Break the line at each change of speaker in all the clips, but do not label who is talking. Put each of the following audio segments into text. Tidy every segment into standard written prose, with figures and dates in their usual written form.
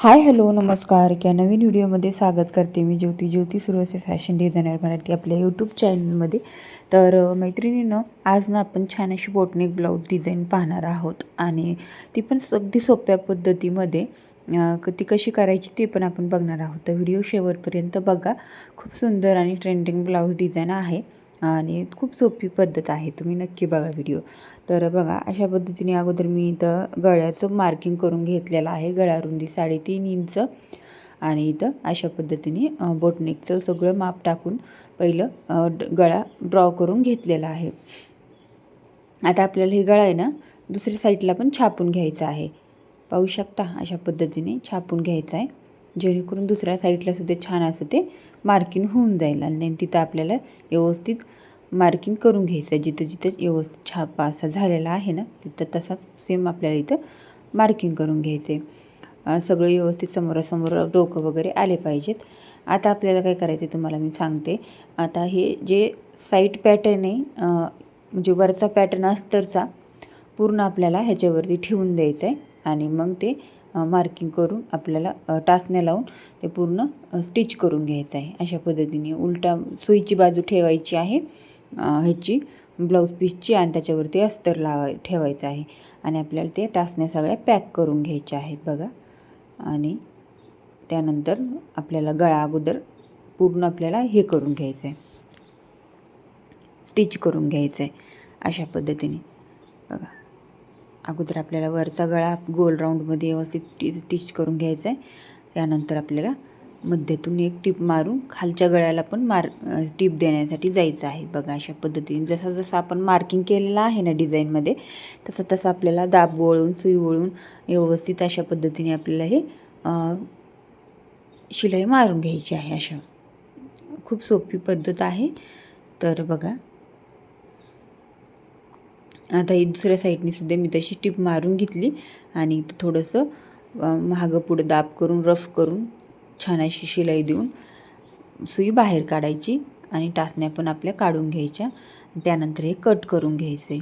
Hi hello नमस्कार. या नवीन व्हिडिओमध्ये स्वागत करते मी ज्योती सुरवसे फॅशन डिझायनर मराठी आपल्या यूट्यूब चॅनलमध्ये. तर मैत्रिणींनो, आज ना आपण छान अशी बोटनेक ब्लाऊज डिझाईन पाहणार आहोत आणि ती पण अगदी सोप्या पद्धतीमध्ये ती कशी करायची ते पण आपण बघणार आहोत. तर व्हिडिओ शेवटपर्यंत बघा. खूप सुंदर आणि ट्रेंडिंग ब्लाऊज डिझाईन आहे आणि खूप सोपी पद्धत आहे, तुम्ही नक्की बघा व्हिडिओ. तर बघा, अशा पद्धतीने अगोदर मी इथं गळ्याचं मार्किंग करून घेतलेलं आहे. गळा रुंदी 3.5 इंच आणि इथं अशा पद्धतीने बोटनेकचं सगळं माप टाकून पहिलं गळा ड्रॉ करून घेतलेला आहे. आता आपल्याला हे गळा आहे ना दुसऱ्या साईडला पण छापून घ्यायचा आहे. पाहू शकता, अशा पद्धतीने छापून घ्यायचं आहे, जेणेकरून दुसऱ्या साईडला सुद्धा छान असं ते मार्किंग होऊन जाईल. आणि तिथं आपल्याला व्यवस्थित मार्किंग करून घ्यायचं आहे. जिथं जिथं व्यवस्थित छापा असा झालेला आहे ना, तिथं तसाच सेम आपल्याला इथं मार्किंग करून घ्यायचं आहे. सगळं व्यवस्थित समोरासमोर डोकं वगैरे आले पाहिजेत. आता आपल्याला काय करायचं आहे तुम्हाला मी सांगते. आता हे जे साईड पॅटर्न आहे, म्हणजे वरचा पॅटर्न अस्तरचा पूर्ण आपल्याला ह्याच्यावरती ठेवून द्यायचं आहे आणि मग ते मार्किंग करून आपल्याला टाचण्या लावून ते पूर्ण स्टिच करून घ्यायचं आहे. अशा पद्धतीने उलटा सुईची बाजू ठेवायची आहे ह्याची ब्लाऊज पीसची आणि त्याच्यावरती अस्तर ठेवायचं आहे आणि आपल्याला ते टाचण्या सगळ्या पॅक करून घ्यायच्या आहेत बघा. आणि त्यानंतर आपल्याला गळा अगोदर पूर्ण आपल्याला हे करून घ्यायचं आहे, स्टिच करून घ्यायचं आहे अशा पद्धतीने बघा. अगोदर आपल्याला वरचा गळा गोल राऊंडमध्ये व्यवस्थित स्टिच करून घ्यायचा आहे. त्यानंतर आपल्याला मध्यातून एक टीप मारून खालच्या गळ्याला पण टीप देण्यासाठी जायचं आहे बघा. अशा पद्धतीने जसं जसं आपण मार्किंग केलेलं आहे ना डिझाईनमध्ये, तसं तसं आपल्याला दाब वळून सुई वळून व्यवस्थित अशा पद्धतीने आपल्याला हे शिलाई मारून घ्यायची आहे. अशा खूप सोपी पद्धत आहे. तर बघा, आता ही दुसऱ्या साईडने सुद्धा मी तशी टिप मारून घेतली आणि थोडंसं मागं पुढं दाब करून रफ करून छान अशी शिलाई देऊन सुई बाहेर काढायची आणि टाचण्या पण आपल्या काढून घ्यायच्या. त्यानंतर हे कट करून घ्यायचे.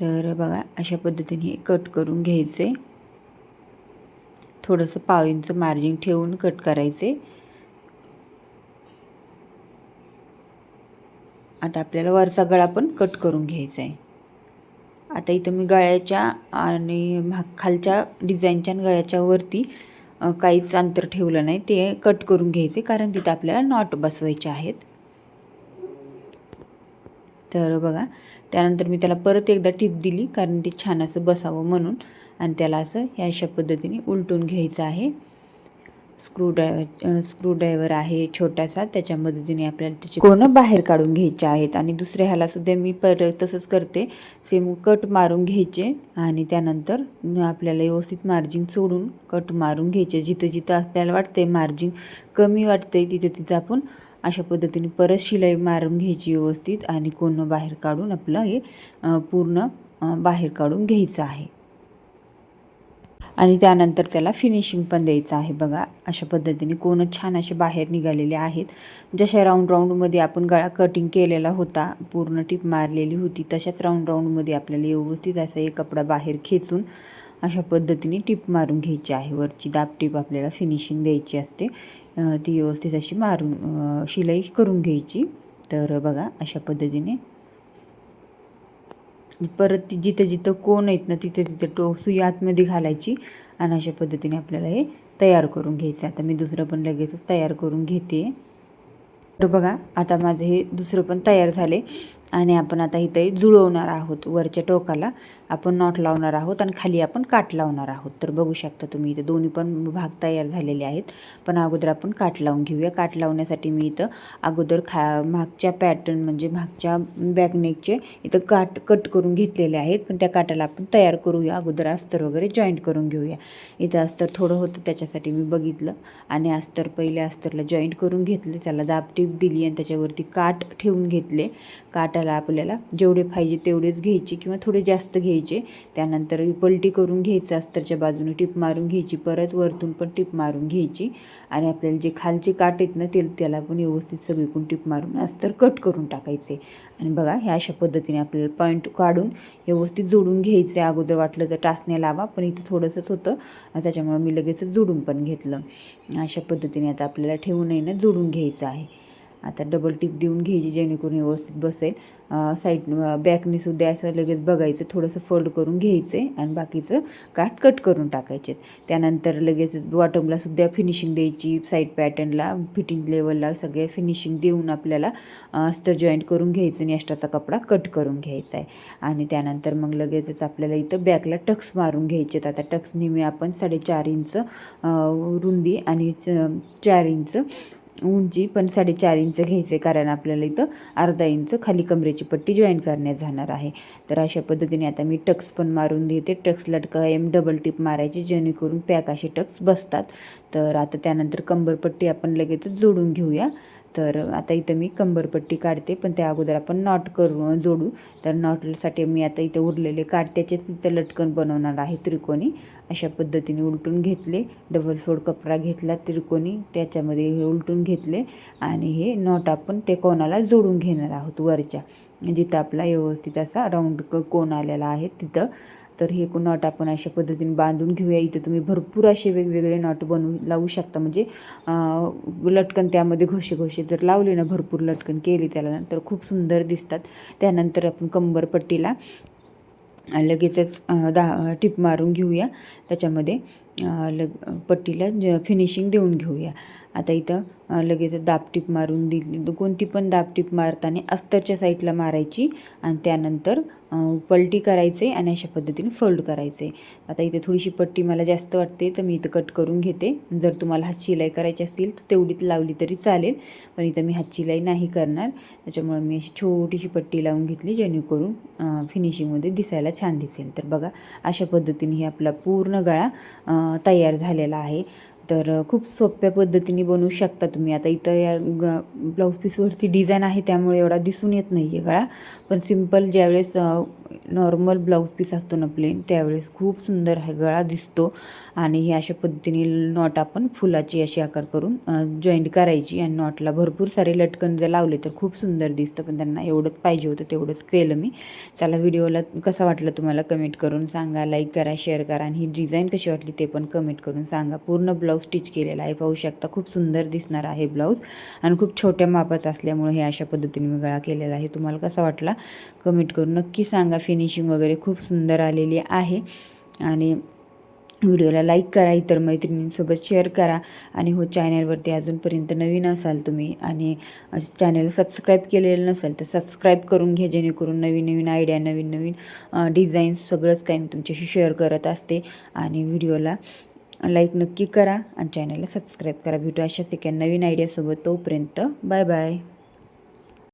तर बघा, अशा पद्धतीने हे कट करून घ्यायचे. थोडंसं 1/2 इंच मार्जिन ठेवून कट करायचे. आता आपल्याला वरचा गळा पण कट करून घ्यायचा आहे. आता इथं मी गळ्याच्या आणि खालच्या डिझाईनच्या गळ्याच्या वरती काहीच अंतर ठेवलं नाही, ते कट करून घ्यायचे कारण तिथं आपल्याला नॉट बसवायचे आहेत. तर बघा, त्यानंतर मी त्याला परत एकदा टिप दिली कारण ते छान असं बसावं म्हणून आणि त्याला असं ह्या अशा पद्धतीने उलटून घ्यायचं आहे. स्क्रूड्रायव्हर आहे छोटासा, त्याच्या मदतीने आपल्याला त्याचे कोण बाहेर काढून घ्यायचे आहेत. आणि दुसऱ्या ह्याला सुद्धा मी परत तसंच करते, सेम कट मारून घ्यायचे आणि त्यानंतर आपल्याला व्यवस्थित मार्जिन सोडून कट मारून घ्यायचे. जिथं जिथं आपल्याला वाटतंय मार्जिन कमी वाटतंय तिथं तिथं आपण अशा पद्धतीने परत शिलाई मारून घ्यायची व्यवस्थित आणि कोण बाहेर काढून आपलं हे पूर्ण बाहेर काढून घ्यायचं आहे. आणि त्यानंतर त्याला फिनिशिंग पण द्यायचं आहे बघा. अशा पद्धतीने कोण छान असे बाहेर निघालेले आहेत. जशा राऊंडमध्ये आपण गळा कटिंग केलेला होता, पूर्ण टिप मारलेली होती, तशाच राऊंडमध्ये आपल्याला व्यवस्थित असा एक कपडा बाहेर खेचून अशा पद्धतीने टिप मारून घ्यायची आहे. वरची दाब टिप आपल्याला फिनिशिंग द्यायची असते, ती व्यवस्थित अशी मारून शिलाई करून घ्यायची. तर बघा, अशा पद्धतीने परत जिथं जिथं कोण आहेत ना तिथं तिथं सुई आतमध्ये घालायची आणि अशा पद्धतीने आपल्याला हे तयार करून घ्यायचं. आता मी दुसरं पण लगेचच तयार करून घेते. तर बघा, आता माझं हे दुसरं पण तयार झाले आणि आपण आता इथे जुळवणार आहोत. वरच्या टोकाला आपण नॉट लावणार आहोत आणि खाली आपण काठ लावणार आहोत. तर बघू शकता तुम्ही इथे दोन्ही पण भाग तयार झालेले आहेत, पण अगोदर आपण काठ लावून घेऊया. काठ लावण्यासाठी मी इथं अगोदर मागच्या पॅटर्न म्हणजे मागच्या बॅकनेकचे इथं काठ कट करून घेतलेले आहेत, पण त्या काठाला आपण तयार करूया. अगोदर अस्तर वगैरे जॉईंट करून घेऊया. इथं अस्तर थोडं होतं त्याच्यासाठी मी बघितलं आणि अस्तर पहिले अस्तरला जॉईंट करून घेतले, त्याला दाब टीप दिली आणि त्याच्यावरती काठ ठेवून घेतले. काठाला आपल्याला जेवढे पाहिजे तेवढेच घ्यायचे किंवा थोडे जास्त घ्यायचे घ्यायचे. त्यानंतर पलटी करून घ्यायचं, अस्तरच्या बाजूने टिप मारून घ्यायची, परत वरतून पण टिप मारून घ्यायची आणि आपल्याला जे खालचे काठ आहेत ना त्याला पण व्यवस्थित सगळीकडून टिप मारून अस्तर कट करून टाकायचे. आणि बघा ह्या अशा पद्धतीने आपल्याला पॉईंट काढून व्यवस्थित जोडून घ्यायचे. अगोदर वाटलं तर टाचण्या लावा, पण इथे थोडंसंच होतं त्याच्यामुळे मी लगेच जोडून पण घेतलं. अशा पद्धतीने आता आपल्याला ठेवूनही ना जोडून घ्यायचं आहे. आता डबल टिप देऊन घ्यायची जेणेकरून व्यवस्थित बसेल. साईड बॅकने सुद्धा असं लगेच बघायचं, थोडंसं फोल्ड करून घ्यायचं आणि बाकीचं काठ कट करून टाकायचे. त्यानंतर लगेच बॉटमला सुद्धा फिनिशिंग द्यायची. साईड पॅटर्नला फिटिंग लेवलला सगळे फिनिशिंग देऊन आपल्याला अस्तर जॉईंट करून घ्यायचं आणि एक्स्ट्राचा कपडा कट करून घ्यायचा आहे. आणि त्यानंतर मग लगेचच आपल्याला इथं बॅकला टक्स मारून घ्यायचे. आता टक्स नेहमी आपण 4.5 इंच रुंदी आणि 4 इंच उंची, पण 4.5 इंच घ्यायचे, कारण आपल्याला इथं अर्धा इंच खाली कमरेची पट्टी जॉईन करण्यात जाणार आहे. तर अशा पद्धतीने आता मी टक्स पण मारून देते. टक्स लटकायम डबल टिप मारायची जेणेकरून पॅक असे टक्स बसतात. तर आता त्यानंतर कंबरपट्टी आपण लगेचच जोडून घेऊया. तर आता इथं मी कंबरपट्टी काढते, पण त्या अगोदर आपण नॉट करून जोडू. तर नॉटसाठी मी आता इथं उरलेले काठ त्याच्याच इथं लटकन बनवणार आहे त्रिकोणी. अशा पद्धतीने उलटून घेतले, डबल फोल्ड कपडा घेतला त्रिकोणी, त्याच्यामध्ये हे उलटून घेतले आणि हे नॉट आपण ते कोणाला जोडून घेणार आहोत वरच्या, जिथं आपला व्यवस्थित असा राऊंड कोण आलेला आहे तिथं. तर हे नॉट आपण अशा पद्धतीने बांधून घेऊया. इथं तुम्ही भरपूर असे वेगवेगळे नॉट लावू शकता, म्हणजे लटकन त्यामध्ये घोषे जर लावले ना, भरपूर लटकन केली त्याला तर खूप सुंदर दिसतात. त्यानंतर आपण कंबरपट्टीला लगेचच टिप मारून घेऊया. त्याच्यामध्ये पट्टीला फिनिशिंग देऊन घेऊया. आता इथं लगेच दाब टिप मारून दिली. कोणती पण दाब टिप मारताना अस्तरच्या साईडला मारायची आणि त्यानंतर पलटी करायचे आणि अशा पद्धतीने फोल्ड करायचे. आता इथे थोडीशी पट्टी मला जास्त वाटते तर मी इथं कट करून घेते. जर तुम्हाला हात शिलाई करायची असतील तर तेवढीच लावली तरी चालेल, पण इथं मी हात शिलाई नाही करणार, त्याच्यामुळे मी अशी छोटीशी पट्टी लावून घेतली जेणेकरून फिनिशिंगमध्ये दिसायला छान दिसेल. तर बघा अशा पद्धतीने ही आपला पूर्ण गळा तयार झालेला आहे. तर खूप सोप्या पद्धतीने बनवू शकता तुम्ही. आता इथं या ब्लाऊज पीसवरती डिझाईन आहे त्यामुळे एवढा दिसून येत नाही आहे गळा, पण सिंपल ज्यावेळेस नॉर्मल ब्लाऊज पीस असतो ना प्लेन, त्यावेळेस खूप सुंदर हा गळा दिसतो. आणि ही अशा पद्धतीने नॉट आपण फुलाची अशी आकार करून जॉईंट करायची आणि नॉटला भरपूर सारे लटकन जर लावले तर खूप सुंदर दिसतं, पण त्यांना एवढंच पाहिजे होतं तेवढंच केलं मी. चला, व्हिडिओला कसा वाटलं तुम्हाला कमेंट करून सांगा, लाईक करा, शेअर करा आणि ही डिझाईन कशी वाटली ते पण कमेंट करून सांगा. पूर्ण ब्लाऊज स्टिच केलेला आहे, पाहू शकता खूप सुंदर दिसणार आहे ब्लाऊज आणि खूप छोट्या मापाचा असल्यामुळे हे अशा पद्धतीने मी गळा केलेला आहे. तुम्हाला कसा वाटला कमेंट करून नक्की सांगा. फिनिशिंग वगैरे खूप सुंदर आलेली आहे. आणि व्हिडिओला लाईक करा, इतर मैत्रिणींसोबत शेअर करा आणि हो, चॅनलवरती अजूनपर्यंत नवीन असाल तुम्ही आणि चॅनल सबस्क्राईब केलेलं नसेल तर सबस्क्राईब करून घ्या, जेणेकरून नवीन नवीन आयडिया, नवीन नवीन डिझाईन्स सगळंच काही मी तुमच्याशी शेअर करत असते. आणि व्हिडिओला लाईक नक्की करा आणि चॅनलला सबस्क्राईब करा. भेटू अशाच एका नवीन आयडियासोबत. तोपर्यंत बाय बाय.